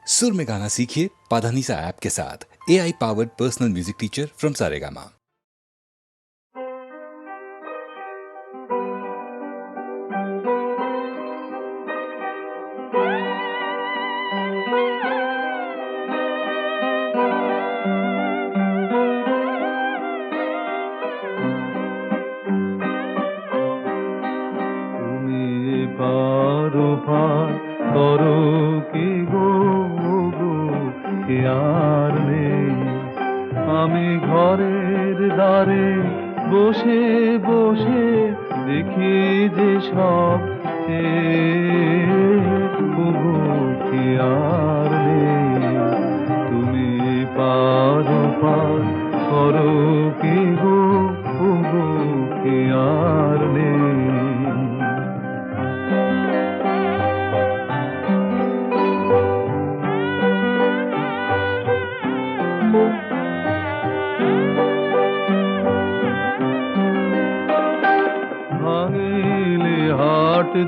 सुर में गाना सीखिए पाधानीसा ऐप के साथ। AI powered personal music teacher from Saregama. আমি ঘরের দ্বারে বসে বসে দেখি যে সব কি আর নেই। তুমি পারো পার করো কি গো কি আর নেই।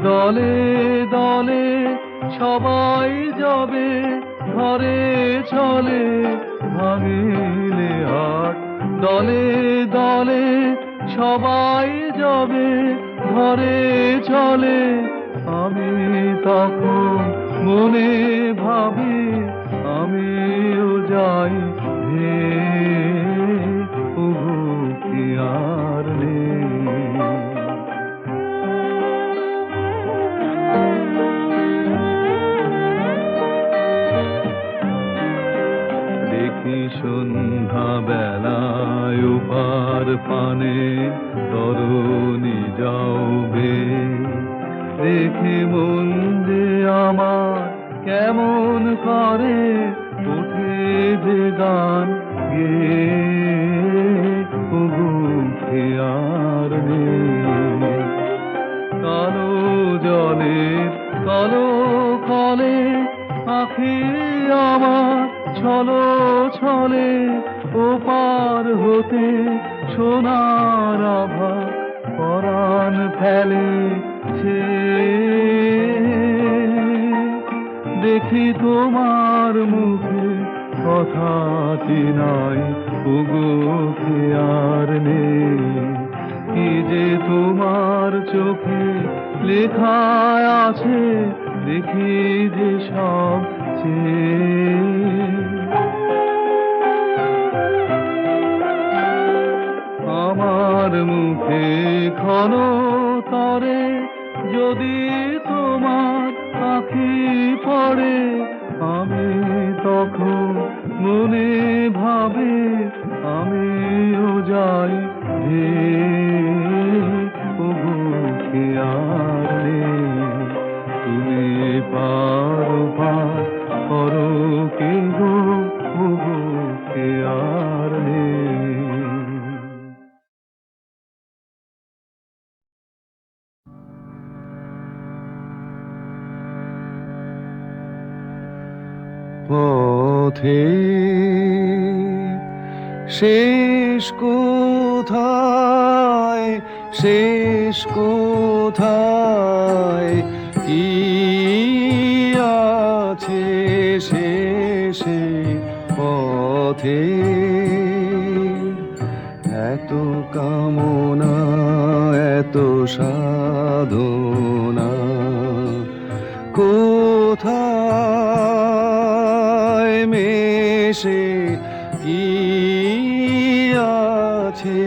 দলে দলে সবাই যাবে ঘরে চলে, ভাঙিলে হাট দলে দলে সবাই যাবে ঘরে চলে। আমি তখন মনে ভাবি আমিও যাই হে কি আর নেই। সন্ধ্যা বেলায় উপার পানে তরুণী যাওবে, দেখে মন যে আমার কেমন করে উঠে যে গান গে আর নেই। কালো জলের কালো কলে আখি আমার ছলো ছলে, ওপার হতে সোনার আভা পরাণ ফেলে সে। দেখি তোমার মুখে কথাটি নাই ওগো কি আর নেই। কি যে তোমার চোখে লেখা আছে দেখি যে সব আমার মুখে ক্ষণ তরে যদি তোমার আঁখি পড়ে, আমি তখন মনে ভাবে আমিও যাই হে কি আর নেই। তুমি পারো পার করো কি গো কি আর নেই। পথে শেষ কোথায়, শেষ কোথায় কি আছে শেষে পথে। এত কামনা এত সাধনা কোথায় মেশে কি আছে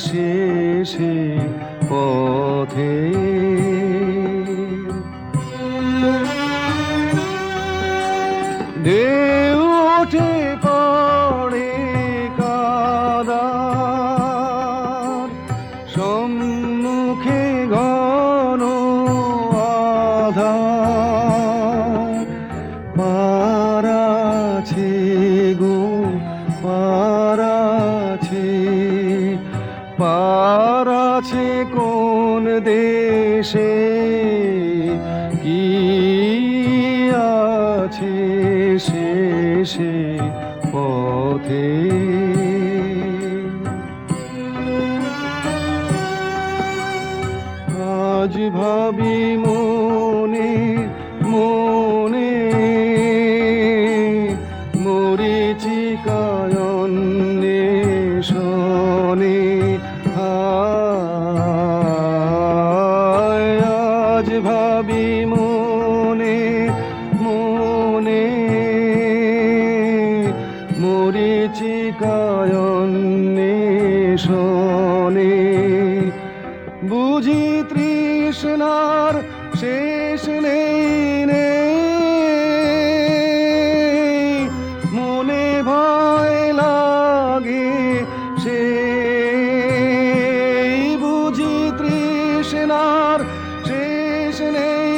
শেষে পথে। ঢেউ ওঠে পড়ে কাদার সম্মুখে ঘন আধার। পার আছে গো পার আছে, পার আছে কোন দেশে কি আছে শেষে পথে। আজ ভাবি মনে মনে বনে মরিচিকায়ন্বেষণে বুঝি তৃষ্ণার শেষ নেই মনে ভয় লাগে সে বুঝি তৃষ্ণার শেষ নেই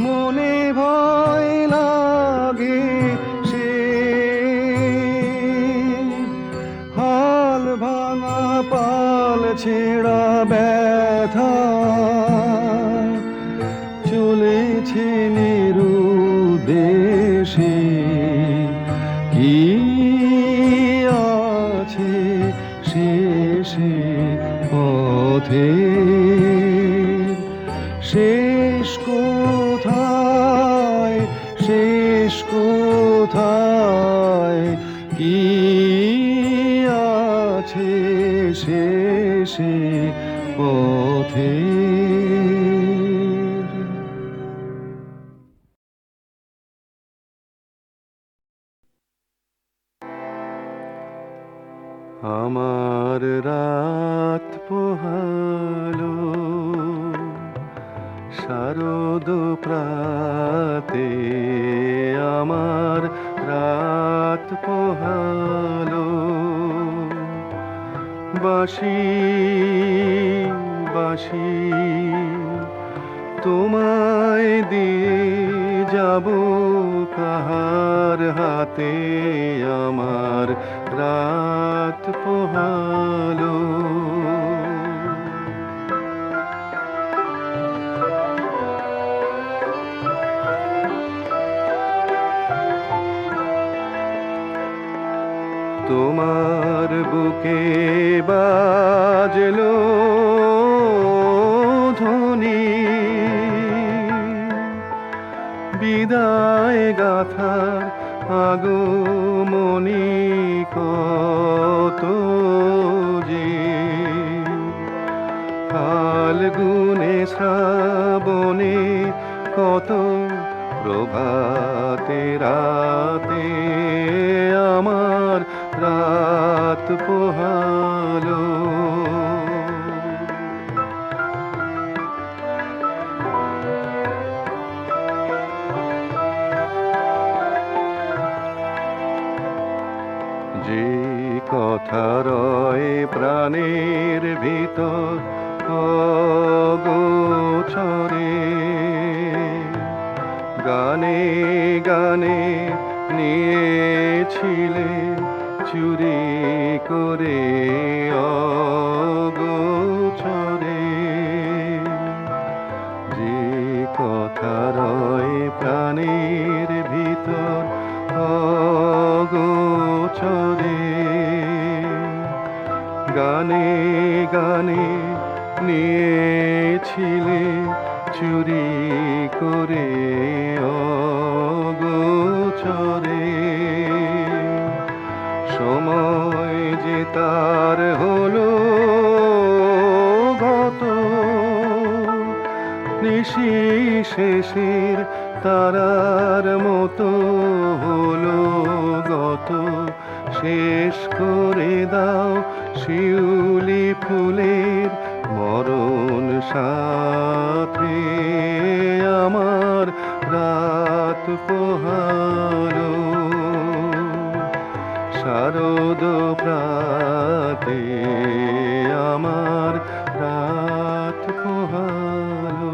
মনে ভয় লাগে সে হাল ভাঙা পাল ছেঁড়া ব্যথা চলেছে নিরুদ্দেশে কি আছে শেষে পথে শেষ কোথায় শেষ কোথায় কি আছে শেষে পথে আমার রাত পোহালো শারদ প্রাতে আমার রাত পোহালো বাঁশি বাঁশি তোমায় দিয়ে যাব কাহার হাতে আমার রাত পোহালো তোমার বুকে বাজলো ধ্বনি বিদায় গাথার আগমনী কত যে ফাল্গুনে শ্রাবণে কত প্রভাতে রাতে আমার রাত পোহালো যে কথা রয় প্রাণের ভিতর অগোচরে গানে গানে নিয়েছিলে চুরি করে অগোচরে যে কথা রয় প্রাণের ভিতর অগোচরে গানে গানে নিয়েছিলে চুরি করে অগোচরে সময় যে তার হলো গত নিশি শেষের তারার মতো হলো গত শেষ করে দাও শিউলি ফুলের মরণ সাথে আমার রাত পোহালো শারদ প্রাতে আমার রাত পোহালো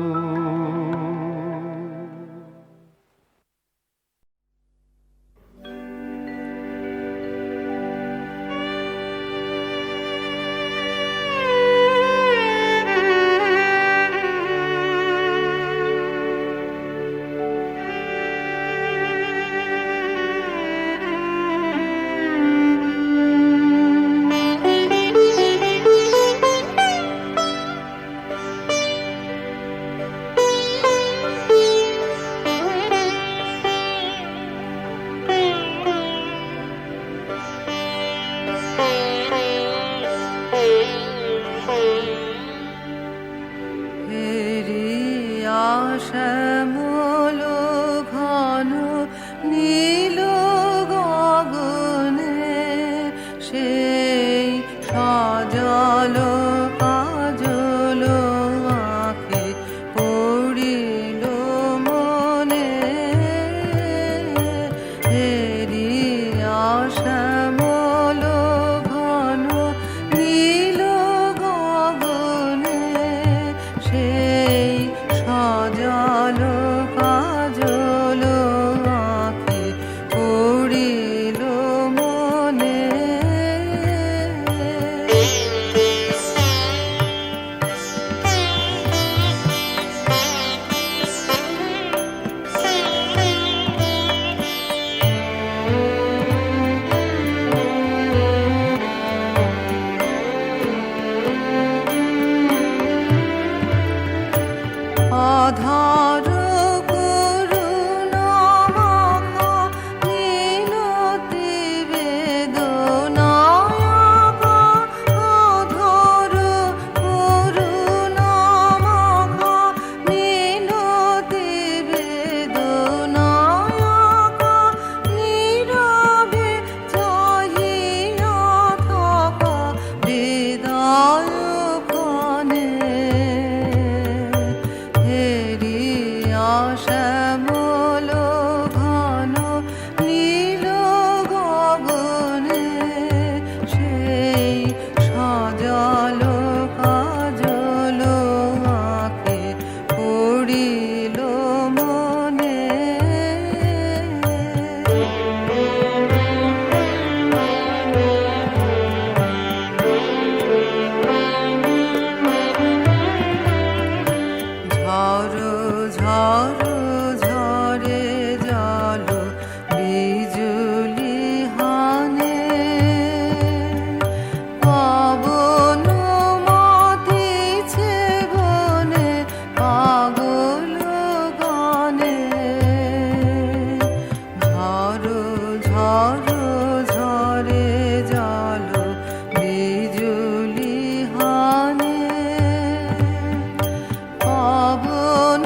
শ্যামল ঘন নীল গগনে সেই সাজালো কাজল আঁখে পড়িল মনে হেরিয়া শ্যামল ঘন নীল গগনে সেই সাজালো কাজল আঁখে পড়িল মনে আধার করুণা মাখা মিনতি বেদনায় আধার করুণা মাখা মিনতি বেদনায় নীরবে চাহিয়া থাকা বিদায় ক্ষণে হেরিয়া শ্যামল ঘন নীল গগনে সেই সাজালো কাজল আঁখে পড়িল মনে ঝড় ঝড় ঝরে জল বিজুলি হানে পবন মাতিছে বনে পাগল গানে ঝড় ঝড় ঝরে জল বিজুলি হানে পবন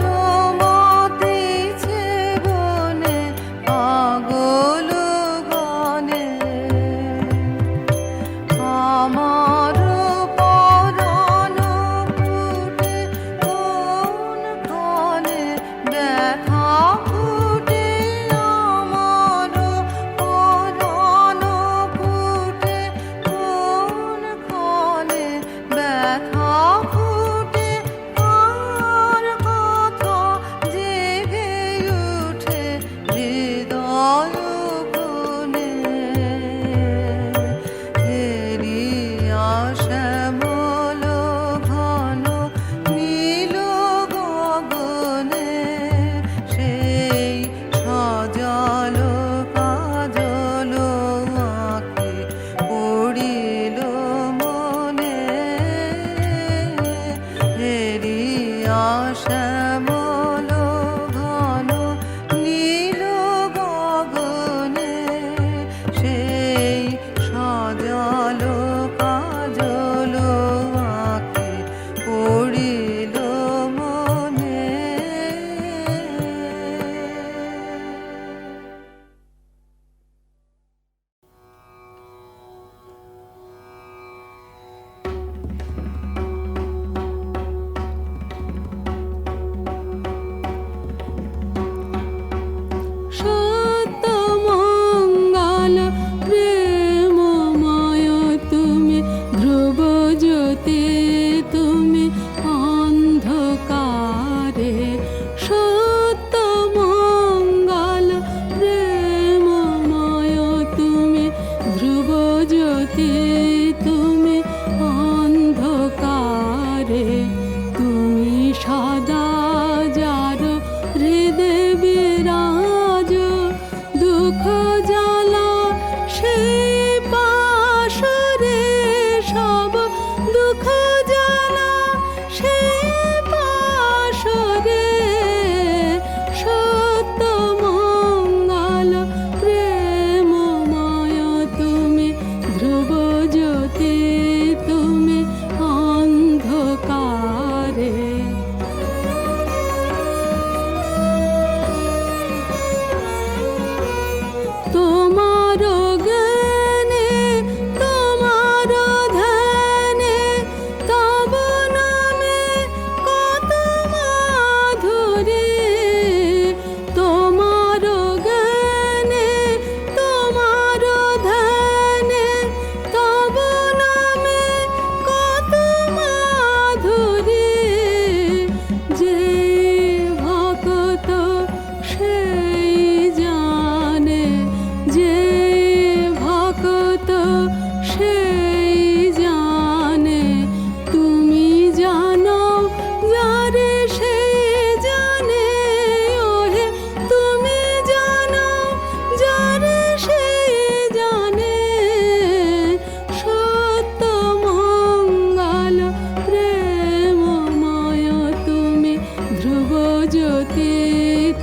জ্যোতি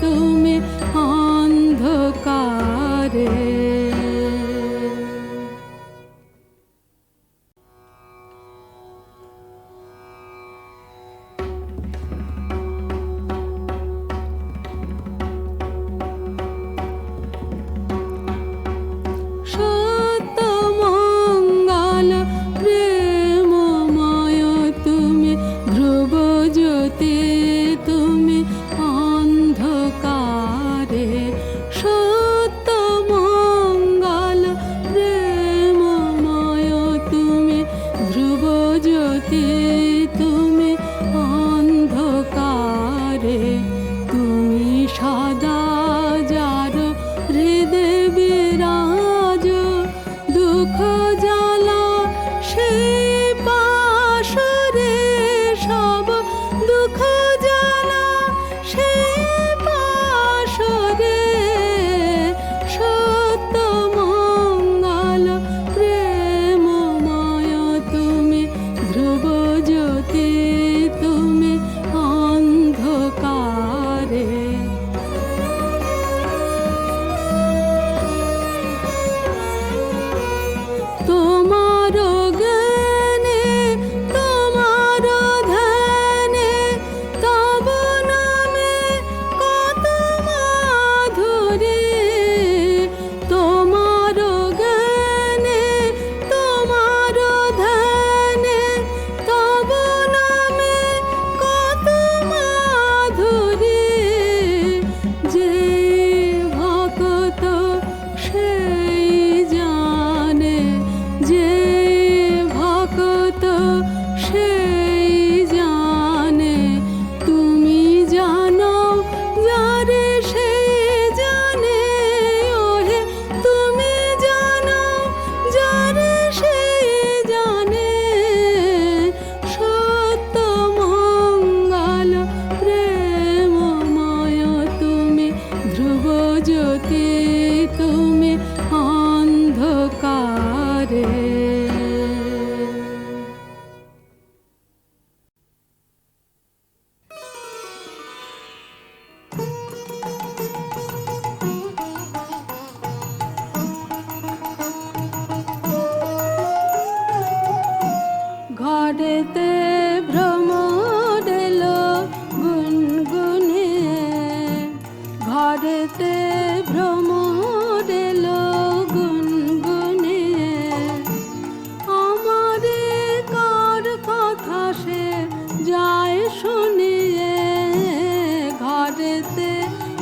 তুমি অন্ধকারে। সত্যমঙ্গল প্রেমময় তুমি ধ্রুব জ্যোতি তুমি অন্ধকারে। সত্যমঙ্গল প্রেমময় তুমি ধ্রুব জ্যোতি তুমি অন্ধকারে। তুমি সদা যার হৃদয়ে বিরাজ, দুঃখ জ্বালা সেই পাশরে, সব দুঃখ জ্বালা সেই পাশরে। সত্যমঙ্গল প্রেমময় তুমি ধ্রুব জ্যোতি তুমি অন্ধকারে। তোমার জ্ঞানে তোমার ধ্যানে তব নামে কত মাধুরী। তোমার জ্ঞানে তোমার ধ্যানে তব নামে কত মাধুরী। যে ভক্ত সেই জানে, যে ভক্ত সেই জানে। তুমি জানো যারে সেই জানে, ওহে তুমি জানো যারে সেই জানে। সত্যমঙ্গল প্রেমময় তুমি ধ্রুব জ্যোতি তুমি অন্ধকারে। ঘরেতে ভ্রমর এলো গুনগুনিয়ে, ঘরেতে ভ্রমর এলো গুনগুনিয়ে। আমারে কার কথা সে যায় শুনিয়ে, ঘরেতে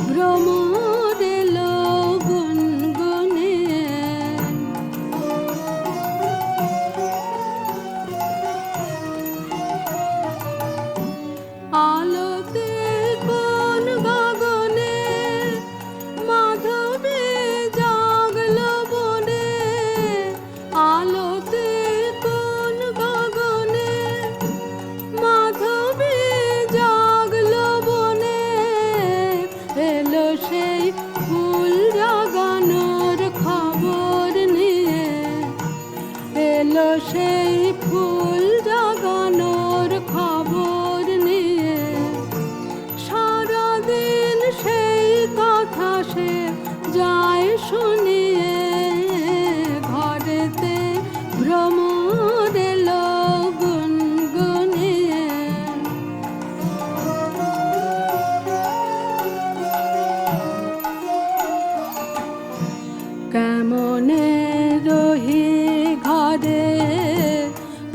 ভ্রমর এলো গুনগুনিয়ে। আলোতে কোন গগনে মাধবী জাগলো বনে। আলোতে কোন গগনে মাধবী জাগলো বনে। এলো সেই ফুল জাগানোর খবর নিয়ে, এলো সেই ফুল জাগানোর খবর নিয়ে। সারাদিন সেই কথা সে যায় শুনিয়ে, ঘরেতে ভ্রমর এলো গুনগুনিয়ে। কেমনে রহি ঘরে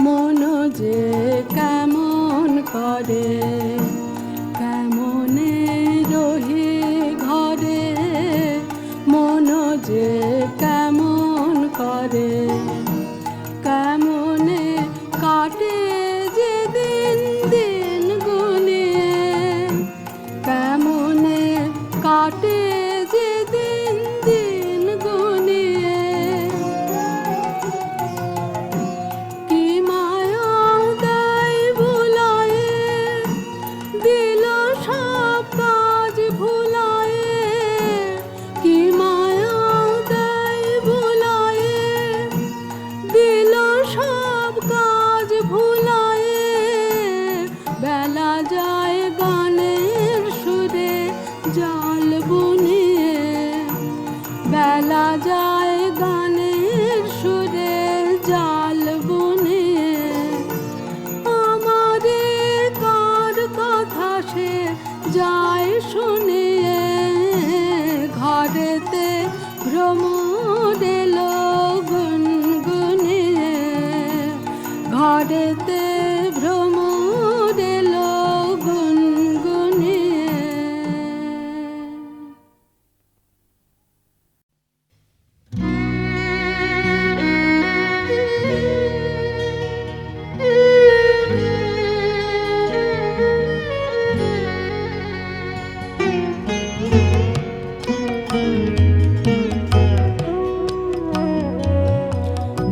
মন যে কেমন করে। কেমনে রহি ঘরে মন যে কেমন করে। কেমনে কাটে যে দিন দিন গুনিয়ে, কেমনে কাটে যে দিন দিন গুনিয়ে। কি মায়া দেয় ভুলায়ে, দিল সব কাজ ভুলায়ে। কি মায়া দেয় ভুলায়ে, দিল সব কাজ ভুলায়ে। বেলা যায় গানের সুরে জাল বুনিয়ে বেলা যায় গানের সুরে জাল বুনিয়ে আমাদের কার কথা সে যায় শুনিয়ে ঘরেতে ভ্রমর এলো গুনগুনিয়ে ঘরেতে ভ্রমর এলো গুনগুনিয়ে।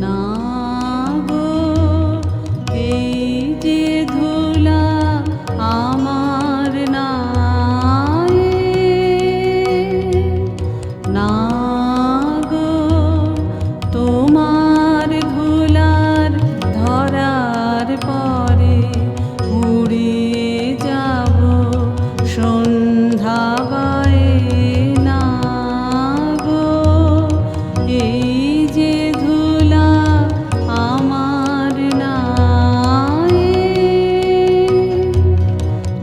না গো এই যে ধুলা আমার নাই, না গো তোমার ধুলার ধরার পরে উড়িয়ে যাব সন্ধ্যাবায়ে, না গো এই যে ধুলা আমার নাই,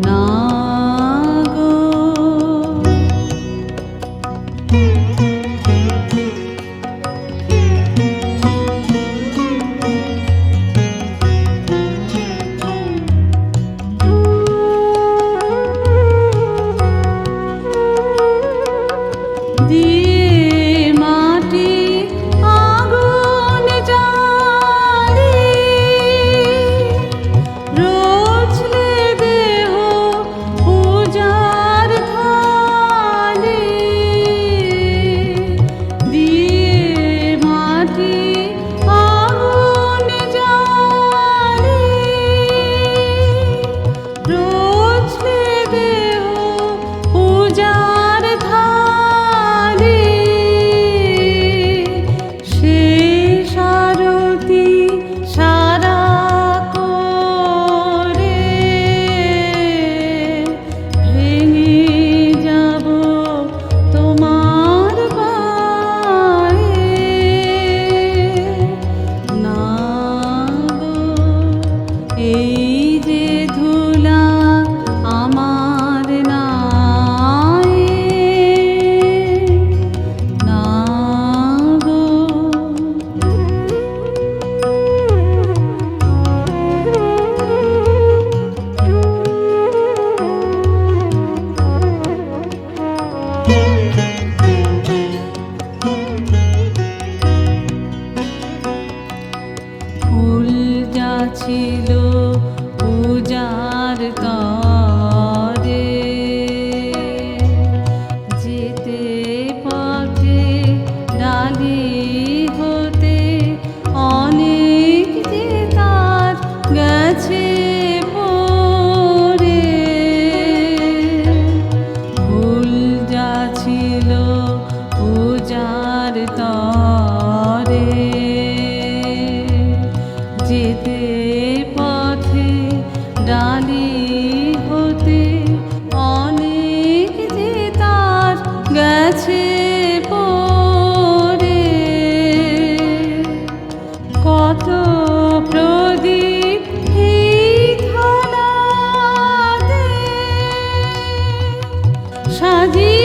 না গো। দিয়ে মাটি আগুন জ্বালি রোজলে দেহ পূজার থালি, দিয়ে মাটি আগুন জ্বালি রোজলে দেহ পূজার থালি, শেষ আরতি সারা করে ভেঙে যাব তোমার পায়ে, না গো এই যে ধুলা আমার নাই, না গো। ফুল যাচ্ছিল পূজার তরে, যেতে পথে ডালি হতে অনেক যে তার গেছে পরে, ফুল যাচ্ছিল পূজার তরে, যেতে পথে ডালি হতে অনেক যে তার গেছে পরে, কত প্রদীপ এই থালাতে সাজিয়ে